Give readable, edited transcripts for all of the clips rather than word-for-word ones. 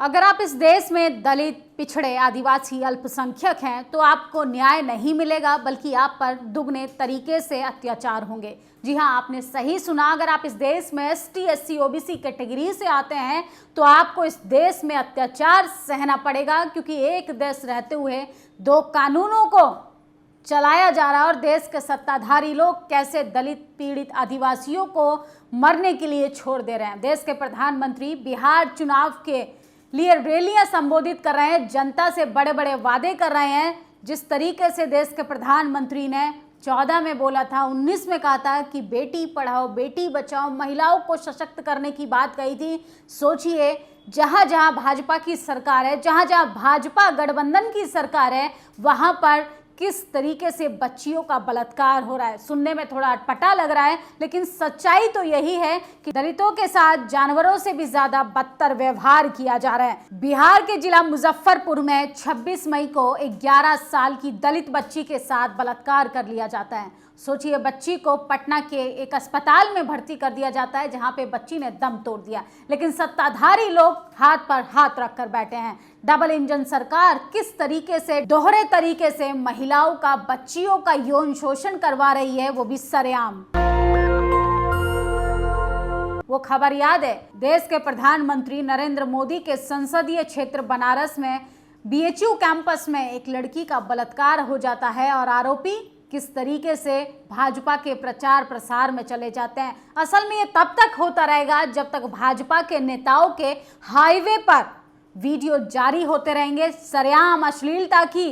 अगर आप इस देश में दलित, पिछड़े, आदिवासी, अल्पसंख्यक हैं तो आपको न्याय नहीं मिलेगा, बल्कि आप पर दुगने तरीके से अत्याचार होंगे। जी हाँ, आपने सही सुना। अगर आप इस देश में एसटी, एससी, ओबीसी कैटेगरी से आते हैं तो आपको इस देश में अत्याचार सहना पड़ेगा, क्योंकि एक देश रहते हुए दो कानूनों को चलाया जा रहा है और देश के सत्ताधारी लोग कैसे दलित, पीड़ित, आदिवासियों को मरने के लिए छोड़ दे रहे हैं। देश के प्रधानमंत्री बिहार चुनाव के लिए रैलियां संबोधित कर रहे हैं, जनता से बड़े बड़े वादे कर रहे हैं। जिस तरीके से देश के प्रधानमंत्री ने 14 में बोला था, 19 में कहा था कि बेटी पढ़ाओ, बेटी बचाओ, महिलाओं को सशक्त करने की बात कही थी। सोचिए, जहां जहां भाजपा की सरकार है, जहां जहां भाजपा गठबंधन की सरकार है, वहां पर किस तरीके से बच्चियों का बलात्कार हो रहा है। सुनने में थोड़ा अटपटा लग रहा है, लेकिन सच्चाई तो यही है कि दलितों के साथ जानवरों से भी ज्यादा बदतर व्यवहार किया जा रहा है। बिहार के जिला मुजफ्फरपुर में 26 मई को एक 11 साल की दलित बच्ची के साथ बलात्कार कर लिया जाता है। सोचिए, बच्ची को पटना के एक अस्पताल में भर्ती कर दिया जाता है, जहां पे बच्ची ने दम तोड़ दिया, लेकिन सत्ताधारी लोग हाथ पर हाथ रखकर बैठे हैं। डबल इंजन सरकार किस तरीके से, दोहरे तरीके से महिलाओं का, बच्चियों का यौन शोषण करवा रही है, वो भी सरेआम। वो खबर याद है, देश के प्रधानमंत्री नरेंद्र मोदी के संसदीय क्षेत्र बनारस में बीएचयू कैंपस में एक लड़की का बलात्कार हो जाता है और आरोपी किस तरीके से भाजपा के प्रचार प्रसार में चले जाते हैं। असल में ये तब तक होता रहेगा जब तक भाजपा के नेताओं के हाईवे पर वीडियो जारी होते रहेंगे, सरेआम अश्लीलता की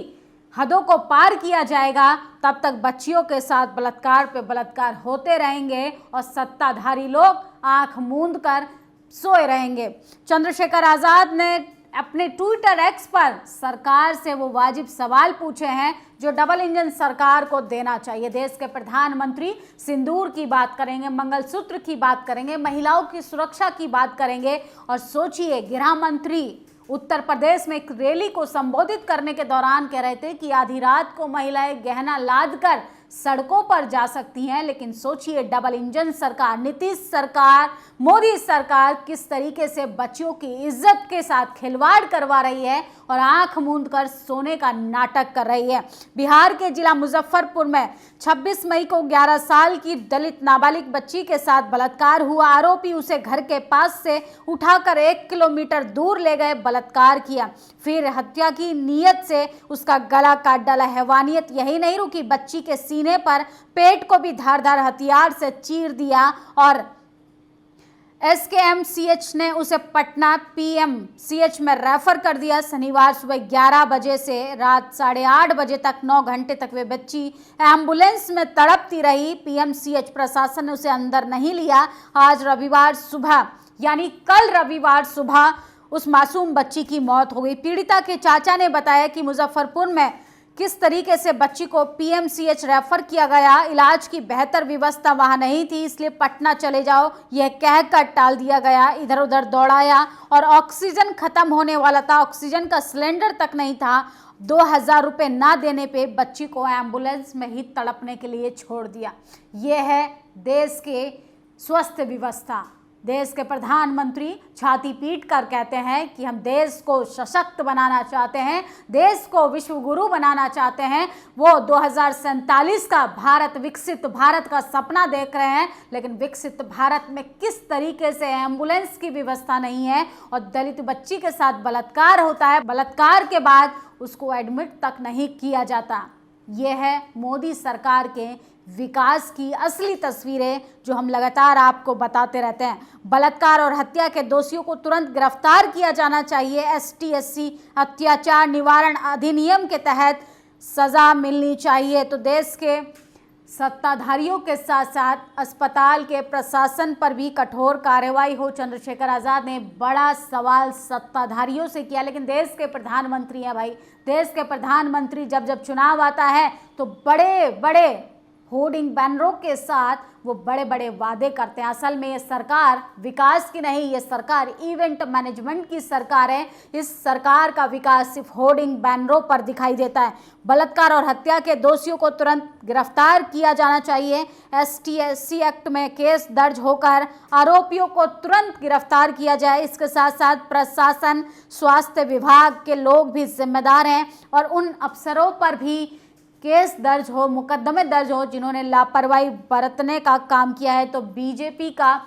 हदों को पार किया जाएगा, तब तक बच्चियों के साथ बलात्कार पे बलात्कार होते रहेंगे और सत्ताधारी लोग आंख मूंद कर सोए रहेंगे। चंद्रशेखर आजाद ने अपने ट्विटर एक्स पर सरकार से वो वाजिब सवाल पूछे हैं जो डबल इंजन सरकार को देना चाहिए। देश के प्रधानमंत्री सिंदूर की बात करेंगे, मंगलसूत्र की बात करेंगे, महिलाओं की सुरक्षा की बात करेंगे, और सोचिए, गृह मंत्री उत्तर प्रदेश में एक रैली को संबोधित करने के दौरान कह रहे थे कि आधी रात को महिलाएं गहना लाद कर सड़कों पर जा सकती हैं। लेकिन सोचिए, डबल इंजन सरकार, नीतीश सरकार, मोदी सरकार किस तरीके से बच्चियों की इज्जत के साथ खिलवाड़ करवा रही है और आंख मूंद कर सोने का नाटक कर रही है। बिहार के जिला मुजफ्फरपुर में 26 मई को 11 साल की दलित नाबालिग बच्ची के साथ बलात्कार हुआ। आरोपी उसे घर के पास से उठाकर 1 किलोमीटर दूर ले गए, बलात्कार किया, फिर हत्या की नीयत से उसका गला काट डाला। हैवानियत यही नहीं रुकी, बच्ची के सीने पर, पेट को भी धारदार हथियार से चीर दिया और एसकेएमसीएच ने उसे पटना पीएमसीएच में रेफर कर दिया। शनिवार सुबह 11 बजे से रात 8:30 बजे तक 9 घंटे तक वे बच्ची एम्बुलेंस में तड़पती रही। पीएमसीएच प्रशासन ने उसे अंदर नहीं लिया। आज रविवार सुबह, यानी कल रविवार सुबह, उस मासूम बच्ची की मौत हो गई। पीड़िता के चाचा ने बताया कि मुजफ्फरपुर में किस तरीके से बच्ची को पीएमसीएच रेफर किया गया, इलाज की बेहतर व्यवस्था वहां नहीं थी, इसलिए पटना चले जाओ यह कहकर टाल दिया गया। इधर उधर दौड़ाया और ऑक्सीजन खत्म होने वाला था, ऑक्सीजन का सिलेंडर तक नहीं था। 2000 रुपये ना देने पे बच्ची को एम्बुलेंस में ही तड़पने के लिए छोड़ दिया। यह है देश के स्वास्थ्य व्यवस्था। देश के प्रधानमंत्री छाती पीट कर कहते हैं कि हम देश को सशक्त बनाना चाहते हैं, देश को विश्व गुरु बनाना चाहते हैं। वो 2047 का भारत, विकसित भारत का सपना देख रहे हैं, लेकिन विकसित भारत में किस तरीके से एम्बुलेंस की व्यवस्था नहीं है और दलित बच्ची के साथ बलात्कार होता है, बलात्कार के बाद उसको एडमिट तक नहीं किया जाता। ये है मोदी सरकार के विकास की असली तस्वीरें जो हम लगातार आपको बताते रहते हैं। बलात्कार और हत्या के दोषियों को तुरंत गिरफ्तार किया जाना चाहिए। एसटी एससी अत्याचार निवारण अधिनियम के तहत सजा मिलनी चाहिए। तो देश के सत्ताधारियों के साथ साथ अस्पताल के प्रशासन पर भी कठोर कार्रवाई हो। चंद्रशेखर आजाद ने बड़ा सवाल सत्ताधारियों से किया, लेकिन देश के प्रधानमंत्री हैं भाई। देश के प्रधानमंत्री जब जब चुनाव आता है तो बड़े बड़े होर्डिंग बैनरों के साथ वो बड़े बड़े वादे करते हैं। असल में ये सरकार विकास की नहीं, ये सरकार इवेंट मैनेजमेंट की सरकार है। इस सरकार का विकास सिर्फ होर्डिंग बैनरों पर दिखाई देता है। बलात्कार और हत्या के दोषियों को तुरंत गिरफ्तार किया जाना चाहिए। ST/SC एक्ट में केस दर्ज होकर आरोपियों को तुरंत गिरफ्तार किया जाए। इसके साथ साथ प्रशासन, स्वास्थ्य विभाग के लोग भी जिम्मेदार हैं और उन अफसरों पर भी केस दर्ज हो, मुकदमे दर्ज हो जिन्होंने लापरवाही बरतने का काम किया है। तो बीजेपी का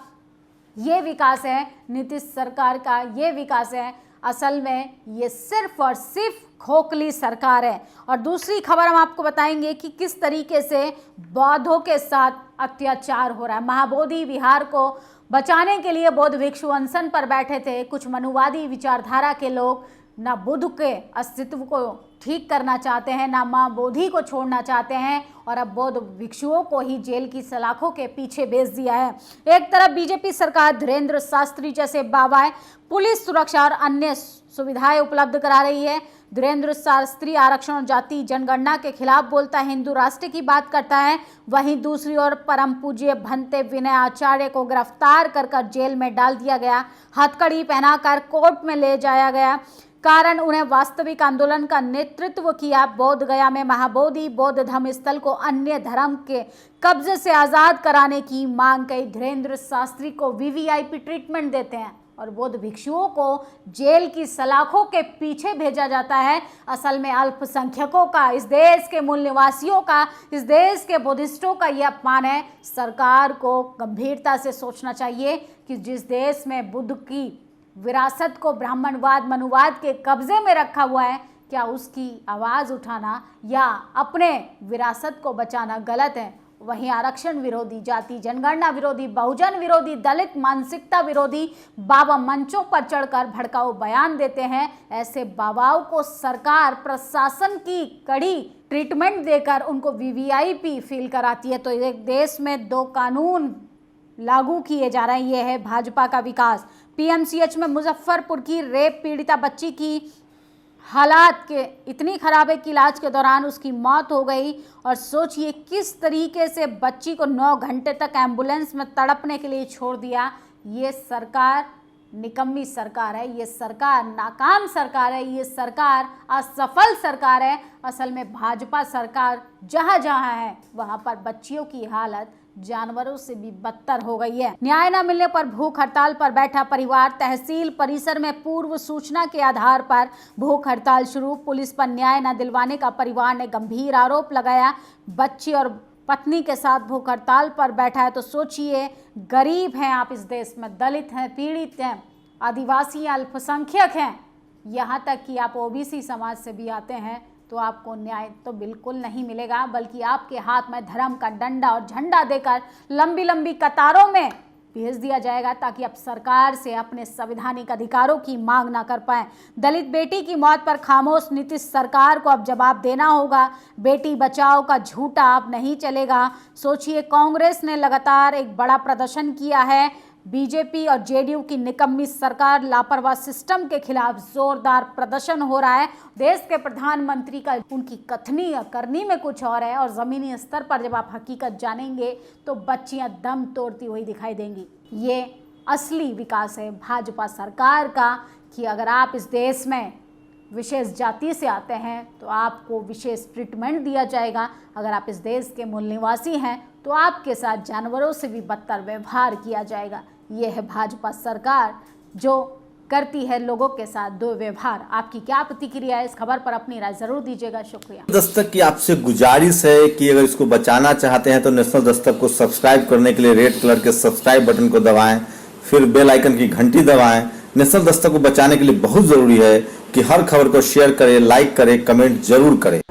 ये विकास है, नीतीश सरकार का ये विकास है। असल में ये सिर्फ और सिर्फ खोखली सरकार है। और दूसरी खबर हम आपको बताएंगे कि किस तरीके से बौद्धों के साथ अत्याचार हो रहा है। महाबोधि विहार को बचाने के लिए बौद्ध भिक्षु अनशन पर बैठे थे। कुछ मनुवादी विचारधारा के लोग ना बुद्ध के अस्तित्व को ठीक करना चाहते हैं, ना माँ बोधि को छोड़ना चाहते हैं और अब बौद्ध भिक्षुओं को ही जेल की सलाखों के पीछे भेज दिया है। एक तरफ बीजेपी सरकार धीरेन्द्र शास्त्री जैसे बाबाएं पुलिस सुरक्षा और अन्य सुविधाएं उपलब्ध करा रही है। धीरेन्द्र शास्त्री आरक्षण और जाति जनगणना के खिलाफ बोलता है, हिंदू राष्ट्र की बात करता है। वहीं दूसरी ओर परम पूज्य भंते विनय आचार्य को गिरफ्तार कर जेल में डाल दिया गया। हथकड़ी पहनाकर कोर्ट में ले जाया गया, कारण उन्हें वास्तविक आंदोलन का नेतृत्व किया। बोध गया में महाबोधि बौद्ध धर्म स्थल को अन्य धर्म के कब्जे से आज़ाद कराने की मांग कई। धीरेन्द्र शास्त्री को VVIP ट्रीटमेंट देते हैं और बौद्ध भिक्षुओं को जेल की सलाखों के पीछे भेजा जाता है। असल में अल्पसंख्यकों का, इस देश के मूल निवासियों का, इस देश के बुद्धिस्टों का यह अपमान है। सरकार को गंभीरता से सोचना चाहिए कि जिस देश में बुद्ध की विरासत को ब्राह्मणवाद, मनुवाद के कब्जे में रखा हुआ है, क्या उसकी आवाज़ उठाना या अपने विरासत को बचाना गलत है? वहीं आरक्षण विरोधी, जाति जनगणना विरोधी, बहुजन विरोधी, दलित मानसिकता विरोधी बाबा मंचों पर चढ़कर भड़काऊ बयान देते हैं। ऐसे बाबाओं को सरकार प्रशासन की कड़ी ट्रीटमेंट देकर उनको VVIP फील कराती है। तो एक देश में 2 कानून लागू किए जा रहे हैं, ये है भाजपा का विकास। PMCH में मुजफ्फरपुर की रेप पीड़िता बच्ची की हालात के इतनी खराब है कि इलाज के दौरान उसकी मौत हो गई। और सोचिए किस तरीके से बच्ची को 9 घंटे तक एम्बुलेंस में तड़पने के लिए छोड़ दिया। ये सरकार निकम्मी सरकार है, ये सरकार नाकाम सरकार है, ये सरकार असफल सरकार है। असल में भाजपा सरकार जहाँ जहाँ है वहाँ पर बच्चियों की हालत जानवरों से भी बदतर हो गई है। न्याय न मिलने पर भूख हड़ताल पर बैठा परिवार। तहसील परिसर में पूर्व सूचना के आधार पर भूख हड़ताल शुरू। पुलिस पर न्याय न दिलवाने का परिवार ने गंभीर आरोप लगाया। बच्ची और पत्नी के साथ भूख हड़ताल पर बैठा है। तो सोचिए, गरीब हैं आप इस देश में, दलित हैं, पीड़ित हैं, आदिवासी, अल्पसंख्यक हैं, यहाँ तक कि आप OBC समाज से भी आते हैं तो आपको न्याय तो बिल्कुल नहीं मिलेगा, बल्कि आपके हाथ में धर्म का डंडा और झंडा देकर लंबी लंबी कतारों में भेज दिया जाएगा ताकि आप सरकार से अपने संवैधानिक अधिकारों की मांग ना कर पाएं। दलित बेटी की मौत पर खामोश नीतीश सरकार को अब जवाब देना होगा। बेटी बचाओ का झूठा अब नहीं चलेगा। सोचिए, कांग्रेस ने लगातार एक बड़ा प्रदर्शन किया है। बीजेपी और JDU की निकम्मी सरकार लापरवाह सिस्टम के खिलाफ जोरदार प्रदर्शन हो रहा है। देश के प्रधानमंत्री का उनकी कथनी या करनी में कुछ और है और ज़मीनी स्तर पर जब आप हकीकत जानेंगे तो बच्चियां दम तोड़ती हुई दिखाई देंगी। ये असली विकास है भाजपा सरकार का कि अगर आप इस देश में विशेष जाति से आते हैं तो आपको विशेष ट्रीटमेंट दिया जाएगा। अगर आप इस देश के मूल निवासी हैं तो आपके साथ जानवरों से भी बदतर व्यवहार किया जाएगा। ये है भाजपा सरकार जो करती है लोगों के साथ दुर्व्यवहार। आपकी क्या प्रतिक्रिया है? इस खबर पर अपनी राय जरूर दीजिएगा। शुक्रिया। दस्तक की आपसे गुजारिश है कि अगर इसको बचाना चाहते हैं तो नेशनल दस्तक को सब्सक्राइब करने के लिए रेड कलर के सब्सक्राइब बटन को दबाएं, फिर बेल आइकन की घंटी दबाएं। नेशनल दस्तक को बचाने के लिए बहुत जरूरी है कि हर खबर को शेयर करें, लाइक करें, कमेंट जरूर करें।